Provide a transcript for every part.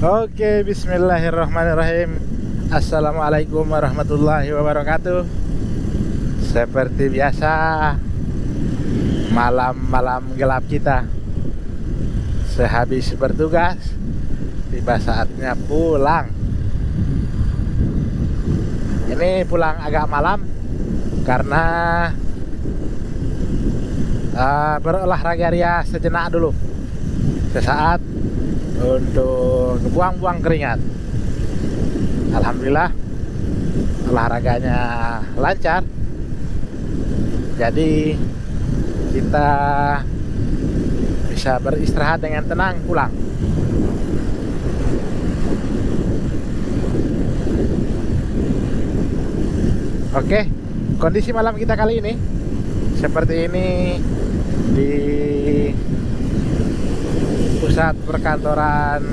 Oke, bismillahirrahmanirrahim. Assalamualaikum warahmatullahi wabarakatuh. Seperti biasa, malam-malam gelap kita sehabis bertugas, tiba saatnya pulang. Ini pulang agak malam karena berolahraga ria sejenak dulu, sesaat, untuk buang-buang keringat. Alhamdulillah olahraganya lancar, jadi kita bisa beristirahat dengan tenang pulang. Oke, kondisi malam kita kali ini seperti ini di pusat perkantoran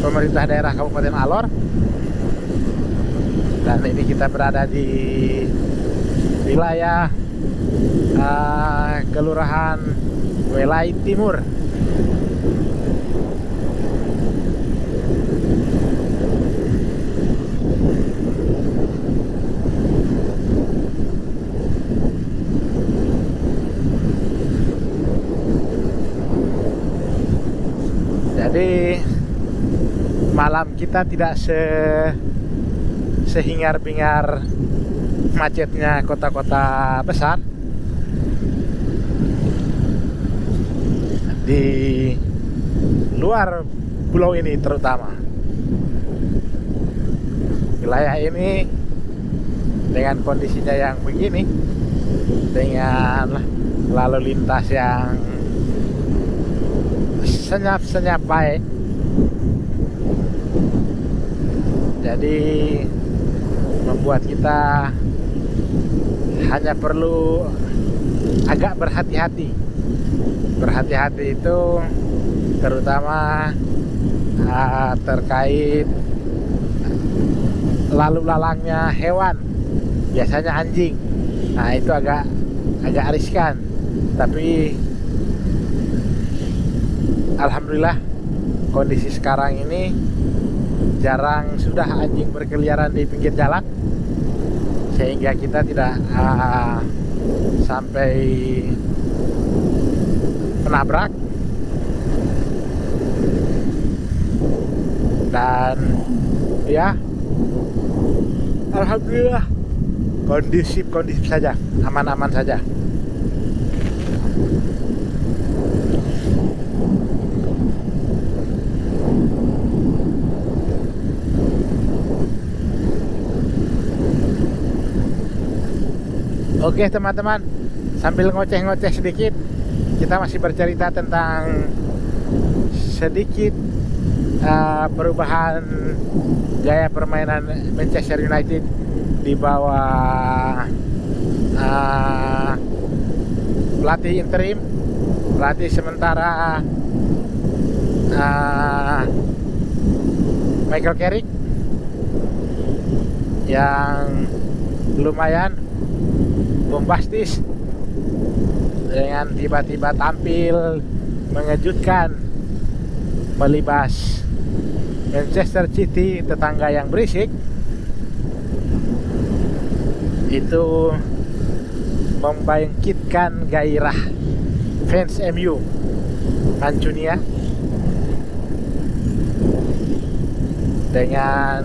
pemerintah daerah Kabupaten Alor, dan ini kita berada di wilayah Kelurahan Welai Timur. Jadi malam kita tidak sehingar-bingar macetnya kota-kota besar. Di luar pulau ini terutama, wilayah ini dengan kondisinya yang begini, dengan lalu lintas yang senyap-senyap baik, jadi membuat kita hanya perlu agak berhati-hati. Berhati-hati itu terutama terkait lalu lalangnya hewan, biasanya anjing. Nah, itu agak riskan, tapi alhamdulillah kondisi sekarang ini jarang sudah anjing berkeliaran di pinggir jalan, sehingga kita tidak sampai menabrak. Dan ya, alhamdulillah kondisif saja, aman-aman saja. Oke teman-teman, sambil ngoceh-ngoceh sedikit, kita masih bercerita tentang sedikit perubahan gaya permainan Manchester United di bawah pelatih interim, pelatih sementara Michael Carrick, yang lumayan bombastis dengan tiba-tiba tampil mengejutkan melibas Manchester City, tetangga yang berisik. Itu membangkitkan gairah fans MU Mancunia dengan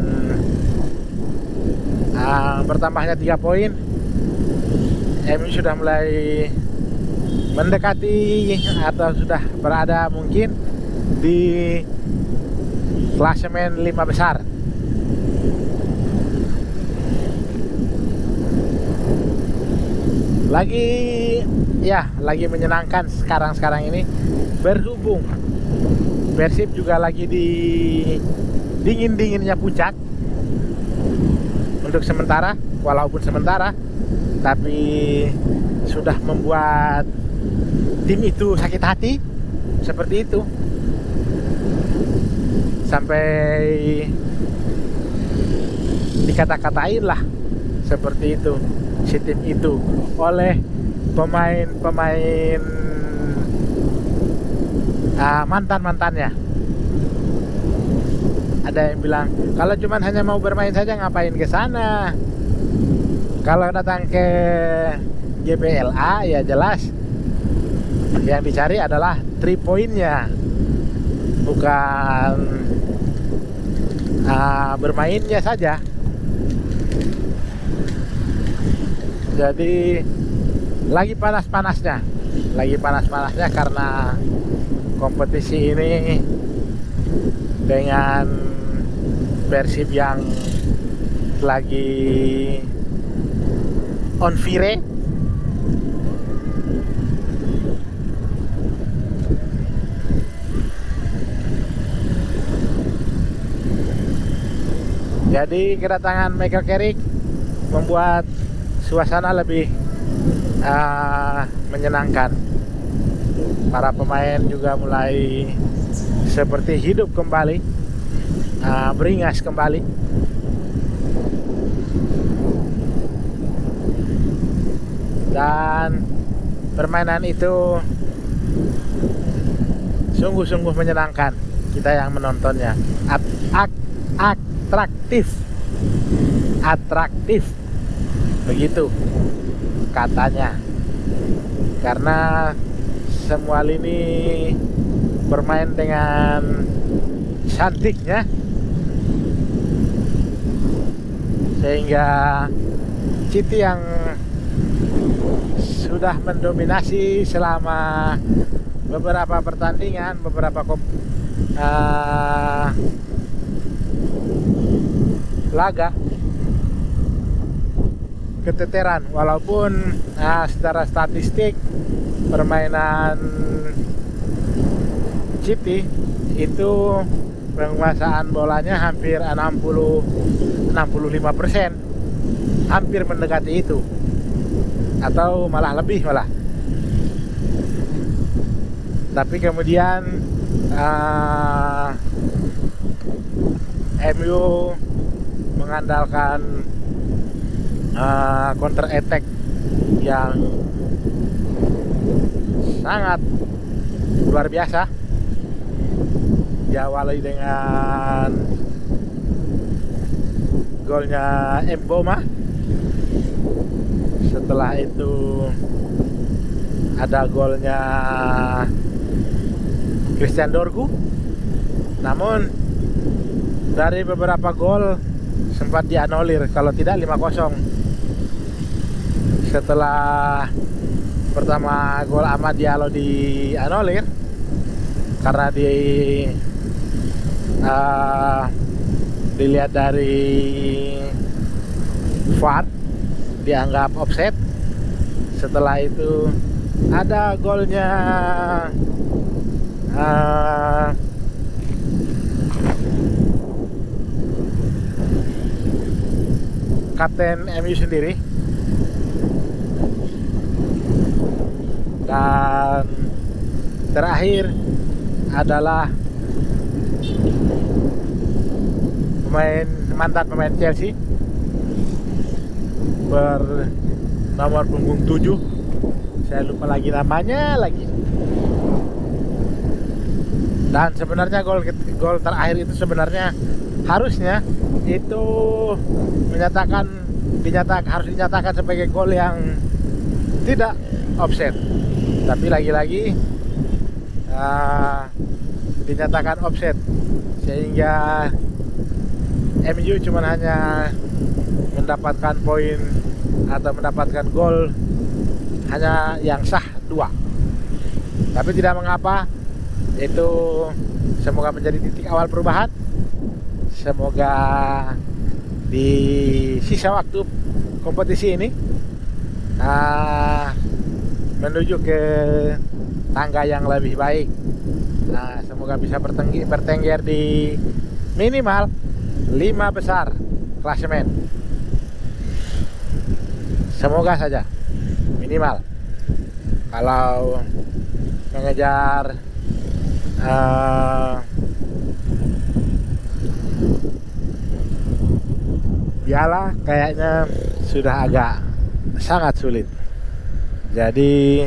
bertambahnya 3 poin. MU sudah mulai mendekati atau sudah berada mungkin di klasemen 5 besar. Lagi menyenangkan sekarang ini, berhubung Persib juga lagi di dingin-dinginnya puncak untuk sementara, walaupun sementara, tapi sudah membuat tim itu sakit hati seperti itu, sampai dikata-katain lah seperti itu si tim itu oleh pemain-pemain mantan-mantannya. Ada yang bilang kalau cuman hanya mau bermain saja ngapain ke sana. Kalau datang ke GBLA ya jelas yang dicari adalah 3 poinnya, bukan bermainnya saja. Jadi lagi panas-panasnya karena kompetisi ini dengan Persib yang lagi on fire. Jadi kedatangan Michael Carrick membuat suasana lebih menyenangkan. Para pemain juga mulai seperti hidup kembali, beringas kembali. Dan permainan itu sungguh-sungguh menyenangkan kita yang menontonnya. Atraktif begitu katanya, karena semua lini bermain dengan cantiknya sehingga City yang sudah mendominasi selama beberapa pertandingan, beberapa laga keteteran, walaupun secara statistik permainan City itu penguasaan bolanya hampir 65%, hampir mendekati itu atau malah lebih malah. Tapi kemudian MU mengandalkan counter attack yang sangat luar biasa, diawali dengan golnya Mboma. Setelah itu ada golnya Christian Dorgu. Namun dari beberapa gol sempat dianulir, kalau tidak 5-0. Setelah pertama gol Amad Diallo dianulir karena dilihat dari VAR dianggap offset. Setelah itu ada golnya kapten MU sendiri, dan terakhir adalah mantan pemain Chelsea bernomor punggung 7, saya lupa lagi namanya lagi. Dan sebenarnya gol terakhir itu sebenarnya harusnya itu harus dinyatakan sebagai gol yang tidak offset, tapi lagi-lagi dinyatakan offset sehingga MU cuma hanya mendapatkan poin atau mendapatkan gol hanya yang sah 2. Tapi tidak mengapa, itu semoga menjadi titik awal perubahan. Semoga di sisa waktu kompetisi ini menuju ke tangga yang lebih baik. Semoga bisa bertengger di minimal 5 besar klasemen. Semoga saja minimal. Kalau mengejar piala kayaknya sudah agak sangat sulit. Jadi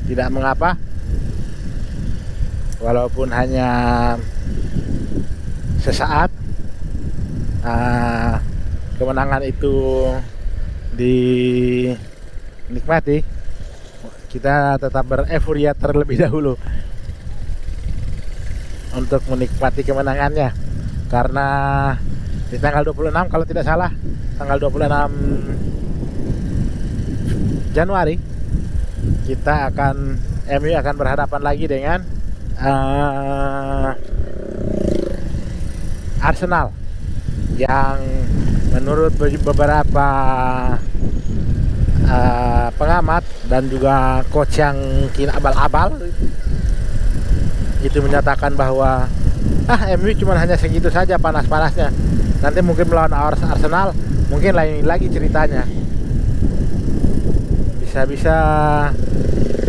tidak mengapa walaupun hanya sesaat, kemenangan itu dinikmati, kita tetap berefuria terlebih dahulu untuk menikmati kemenangannya. Karena di tanggal 26 kalau tidak salah, tanggal 26 Januari kita MU akan berhadapan lagi dengan Arsenal, yang menurut beberapa pengamat dan juga coach yang kini abal-abal itu menyatakan bahwa MU cuma hanya segitu saja panas-panasnya, nanti mungkin melawan Arsenal mungkin lain lagi ceritanya, bisa-bisa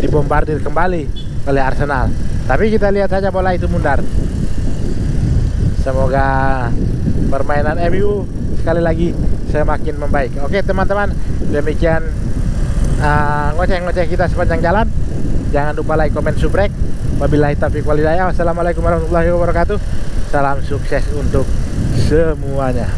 dibombardir kembali oleh Arsenal. Tapi kita lihat saja bola itu mundar. Semoga permainan MU sekali lagi semakin membaik. Oke teman-teman, demikian ngoceh-ngoceh kita sepanjang jalan. Jangan lupa like, comment, subrek. Wabillahi taufiq wal hidayah. Wassalamualaikum warahmatullahi wabarakatuh. Salam sukses untuk semuanya.